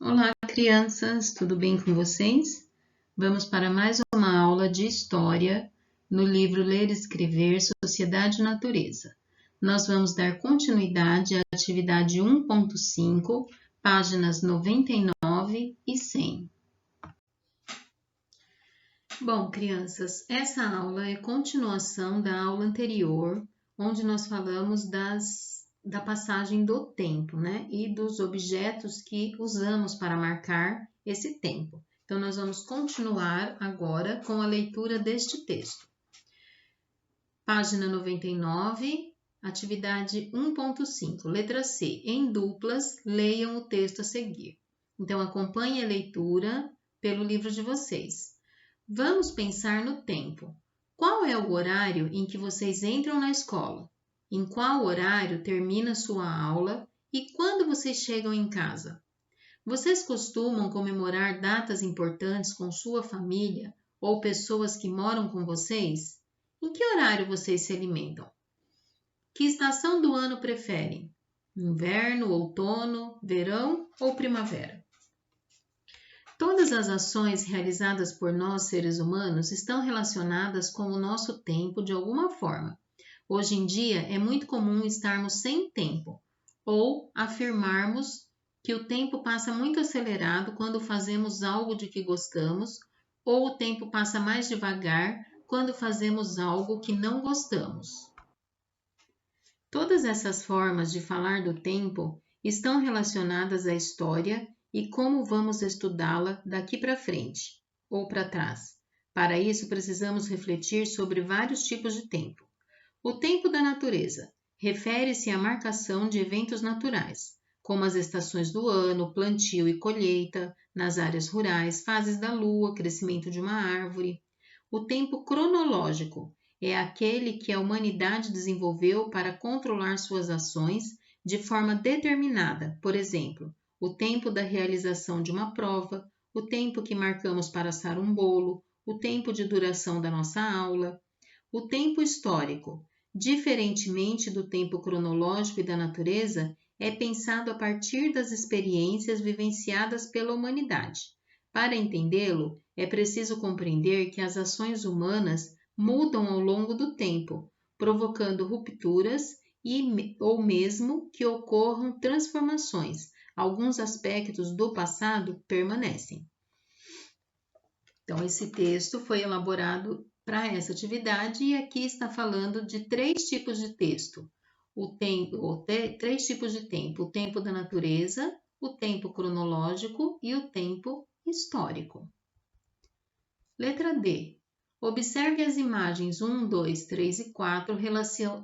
Olá, crianças, tudo bem com vocês? Vamos para mais uma aula de História no livro Ler e Escrever, Sociedade e Natureza. Nós vamos dar continuidade à atividade 1.5, páginas 99 e 100. Bom, crianças, essa aula é continuação da aula anterior, onde nós falamos da passagem do tempo, né? E dos objetos que usamos para marcar esse tempo. Então, nós vamos continuar agora com a leitura deste texto. Página 99, atividade 1.5, letra C. Em duplas, leiam o texto a seguir. Então, acompanhe a leitura pelo livro de vocês. Vamos pensar no tempo. Qual é o horário em que vocês entram na escola? Em qual horário termina sua aula e quando vocês chegam em casa? Vocês costumam comemorar datas importantes com sua família ou pessoas que moram com vocês? Em que horário vocês se alimentam? Que estação do ano preferem? Inverno, outono, verão ou primavera? Todas as ações realizadas por nós, seres humanos, estão relacionadas com o nosso tempo de alguma forma. Hoje em dia, é muito comum estarmos sem tempo ou afirmarmos que o tempo passa muito acelerado quando fazemos algo de que gostamos ou o tempo passa mais devagar quando fazemos algo que não gostamos. Todas essas formas de falar do tempo estão relacionadas à história e como vamos estudá-la daqui para frente ou para trás. Para isso, precisamos refletir sobre vários tipos de tempo. O tempo da natureza refere-se à marcação de eventos naturais, como as estações do ano, plantio e colheita, nas áreas rurais, fases da lua, crescimento de uma árvore. O tempo cronológico é aquele que a humanidade desenvolveu para controlar suas ações de forma determinada, por exemplo, o tempo da realização de uma prova, o tempo que marcamos para assar um bolo, o tempo de duração da nossa aula. O tempo histórico, diferentemente do tempo cronológico e da natureza, é pensado a partir das experiências vivenciadas pela humanidade. Para entendê-lo, é preciso compreender que as ações humanas mudam ao longo do tempo, provocando rupturas ou mesmo que ocorram transformações. Alguns aspectos do passado permanecem. Então, esse texto foi elaborado para essa atividade e aqui está falando de três tipos de texto. Três tipos de tempo: o tempo da natureza, o tempo cronológico e o tempo histórico. Letra D. Observe as imagens 1, 2, 3 e 4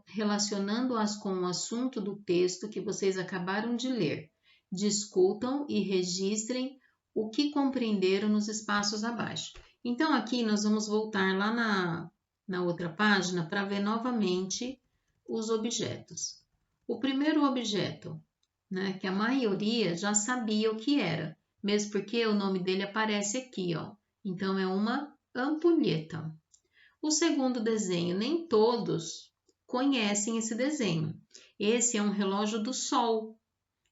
relacionando-as com o assunto do texto que vocês acabaram de ler. Discutam e registrem o que compreenderam nos espaços abaixo. Então, aqui nós vamos voltar lá na outra página para ver novamente os objetos. O primeiro objeto, né, que a maioria já sabia o que era, mesmo porque o nome dele aparece aqui, ó. Então, é uma ampulheta. O segundo desenho, nem todos conhecem esse desenho. Esse é um relógio do sol.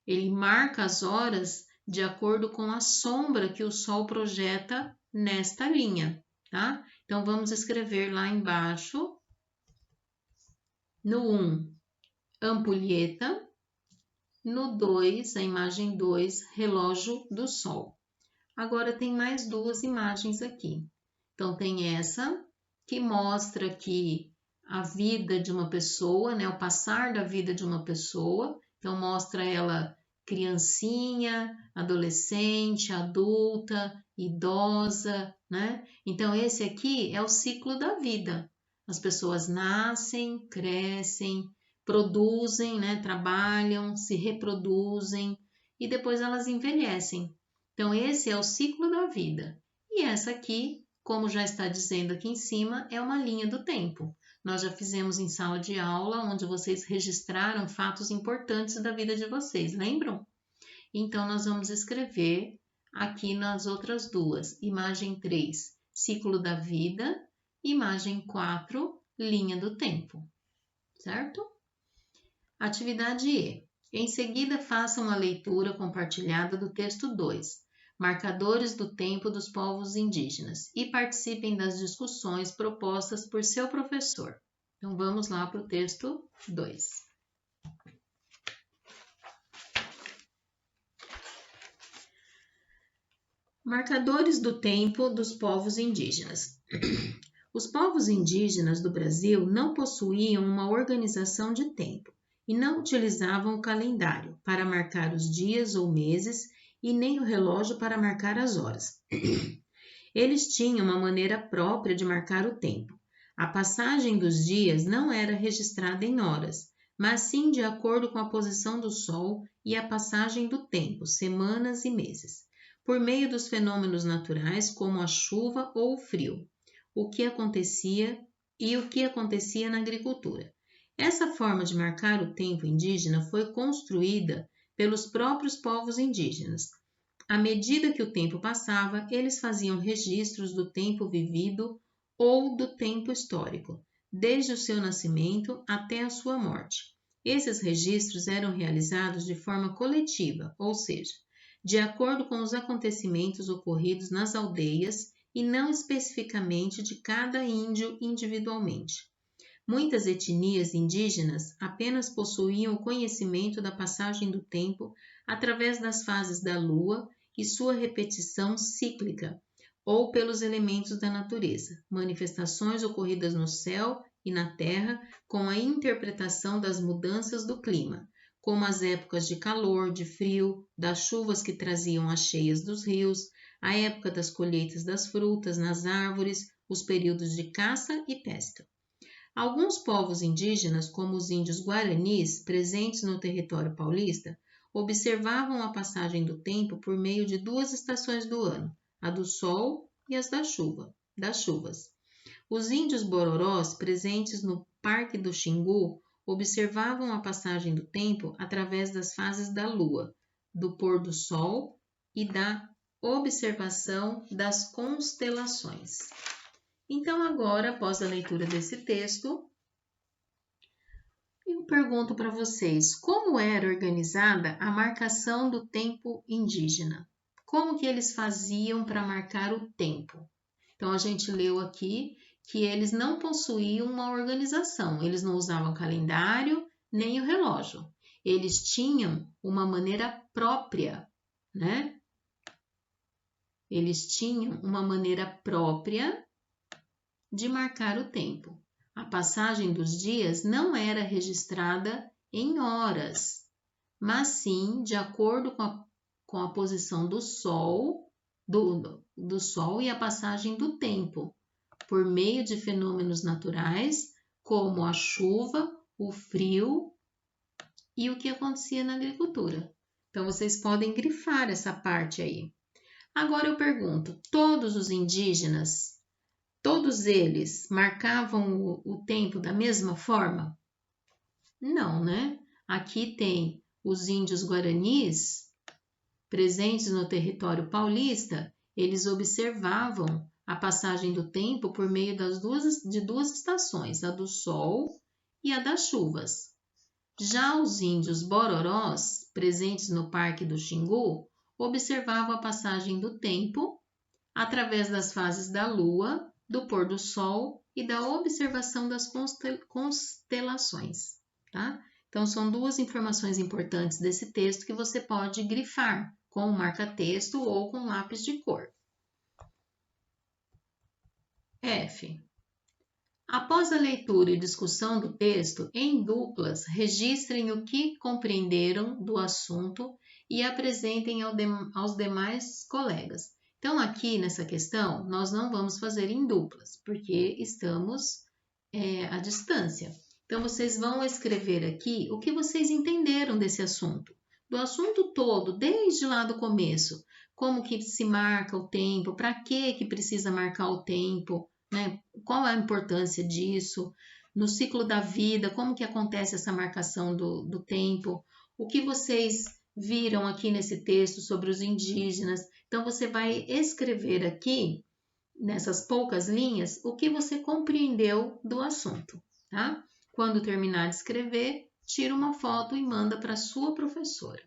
Ele marca as horas de acordo com a sombra que o sol projeta nesta linha, tá? Então, vamos escrever lá embaixo, no 1, ampulheta, no 2, a imagem 2, relógio do sol. Agora, tem mais duas imagens aqui. Então, tem essa, que mostra que a vida de uma pessoa, né, o passar da vida de uma pessoa. Então, mostra ela criancinha, adolescente, adulta, idosa, né? Então, esse aqui é o ciclo da vida. As pessoas nascem, crescem, produzem, né? Trabalham, se reproduzem e depois elas envelhecem. Então, esse é o ciclo da vida. E essa aqui, como já está dizendo aqui em cima, é uma linha do tempo. Nós já fizemos em sala de aula, onde vocês registraram fatos importantes da vida de vocês, lembram? Então, nós vamos escrever aqui nas outras duas. Imagem 3, ciclo da vida. Imagem 4, linha do tempo. Certo? Atividade E. Em seguida, faça uma leitura compartilhada do texto 2, Marcadores do Tempo dos Povos Indígenas, e participem das discussões propostas por seu professor. Então, vamos lá para o texto 2. Marcadores do tempo dos povos indígenas. Os povos indígenas do Brasil não possuíam uma organização de tempo e não utilizavam o calendário para marcar os dias ou meses e nem o relógio para marcar as horas. Eles tinham uma maneira própria de marcar o tempo. A passagem dos dias não era registrada em horas, mas sim de acordo com a posição do sol e a passagem do tempo, semanas e meses, por meio dos fenômenos naturais como a chuva ou o frio, o que acontecia na agricultura. Essa forma de marcar o tempo indígena foi construída pelos próprios povos indígenas. À medida que o tempo passava, eles faziam registros do tempo vivido ou do tempo histórico, desde o seu nascimento até a sua morte. Esses registros eram realizados de forma coletiva, ou seja, de acordo com os acontecimentos ocorridos nas aldeias e não especificamente de cada índio individualmente. Muitas etnias indígenas apenas possuíam o conhecimento da passagem do tempo através das fases da lua e sua repetição cíclica, ou pelos elementos da natureza, manifestações ocorridas no céu e na terra com a interpretação das mudanças do clima, como as épocas de calor, de frio, das chuvas que traziam as cheias dos rios, a época das colheitas das frutas nas árvores, os períodos de caça e pesca. Alguns povos indígenas, como os índios guaranis, presentes no território paulista, observavam a passagem do tempo por meio de duas estações do ano, a do sol e as das chuvas. Os índios bororós, presentes no Parque do Xingu, observavam a passagem do tempo através das fases da lua, do pôr do sol e da observação das constelações. Então, agora, após a leitura desse texto, eu pergunto para vocês, como era organizada a marcação do tempo indígena? Como que eles faziam para marcar o tempo? Então, a gente leu aqui que eles não possuíam uma organização, eles não usavam calendário nem o relógio. Eles tinham uma maneira própria, né? Eles tinham uma maneira própria de marcar o tempo. A passagem dos dias não era registrada em horas, mas sim de acordo com a posição do sol, do sol e a passagem do tempo, por meio de fenômenos naturais como a chuva, o frio e o que acontecia na agricultura. Então, vocês podem grifar essa parte aí. Agora eu pergunto, todos os indígenas, todos eles marcavam o tempo da mesma forma? Não, né? Aqui tem os índios guaranis, presentes no território paulista, eles observavam a passagem do tempo por meio de duas estações, a do sol e a das chuvas. Já os índios bororós, presentes no Parque do Xingu, observavam a passagem do tempo através das fases da lua, do pôr do sol e da observação das constelações, tá? Então, são duas informações importantes desse texto que você pode grifar com marca-texto ou com lápis de cor. F. Após a leitura e discussão do texto, em duplas, registrem o que compreenderam do assunto e apresentem aos demais colegas. Então, aqui nessa questão, nós não vamos fazer em duplas, porque estamos à distância. Então, vocês vão escrever aqui o que vocês entenderam desse assunto. Do assunto todo, desde lá do começo. Como que se marca o tempo, para que precisa marcar o tempo, né? Qual é a importância disso? No ciclo da vida, como que acontece essa marcação do tempo? O que vocês viram aqui nesse texto sobre os indígenas? Então, você vai escrever aqui, nessas poucas linhas, o que você compreendeu do assunto, tá? Quando terminar de escrever, tira uma foto e manda para sua professora.